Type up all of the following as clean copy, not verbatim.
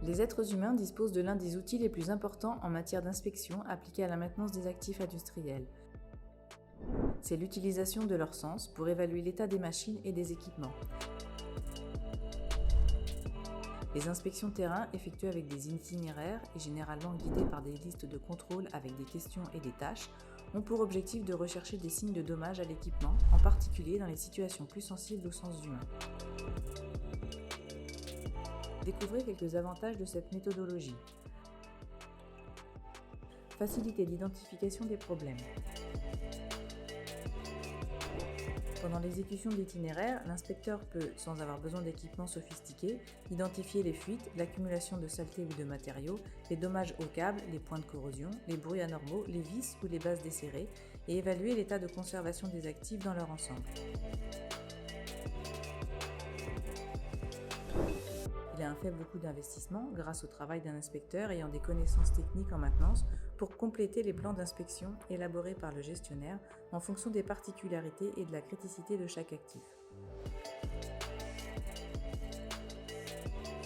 Les êtres humains disposent de l'un des outils les plus importants en matière d'inspection appliqués à la maintenance des actifs industriels. C'est l'utilisation de leurs sens pour évaluer l'état des machines et des équipements. Les inspections terrain effectuées avec des itinéraires et généralement guidées par des listes de contrôle avec des questions et des tâches ont pour objectif de rechercher des signes de dommage à l'équipement, en particulier dans les situations plus sensibles aux sens humains. Découvrez quelques avantages de cette méthodologie. Faciliter l'identification des problèmes. Pendant l'exécution de l'itinéraire, l'inspecteur peut, sans avoir besoin d'équipements sophistiqués, identifier les fuites, l'accumulation de saleté ou de matériaux, les dommages aux câbles, les points de corrosion, les bruits anormaux, les vis ou les bases desserrées et évaluer l'état de conservation des actifs dans leur ensemble. Il a un faible coût d'investissement grâce au travail d'un inspecteur ayant des connaissances techniques en maintenance pour compléter les plans d'inspection élaborés par le gestionnaire en fonction des particularités et de la criticité de chaque actif.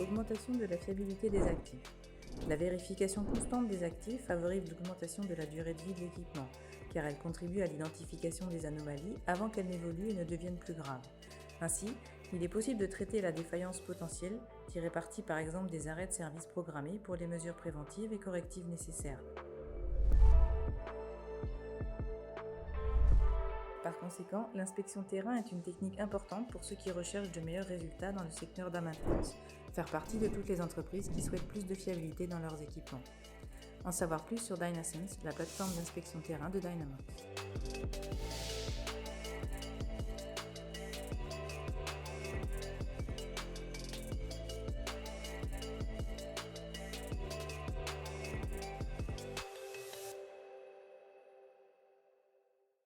Augmentation de la fiabilité des actifs. La vérification constante des actifs favorise l'augmentation de la durée de vie de l'équipement, car elle contribue à l'identification des anomalies avant qu'elles n'évoluent et ne deviennent plus graves. Ainsi, il est possible de traiter la défaillance potentielle, tirer parti par exemple des arrêts de service programmés pour les mesures préventives et correctives nécessaires. Par conséquent, l'inspection terrain est une technique importante pour ceux qui recherchent de meilleurs résultats dans le secteur de la maintenance, faire partie de toutes les entreprises qui souhaitent plus de fiabilité dans leurs équipements. En savoir plus sur DynaSense, la plateforme d'inspection terrain de Dynamox.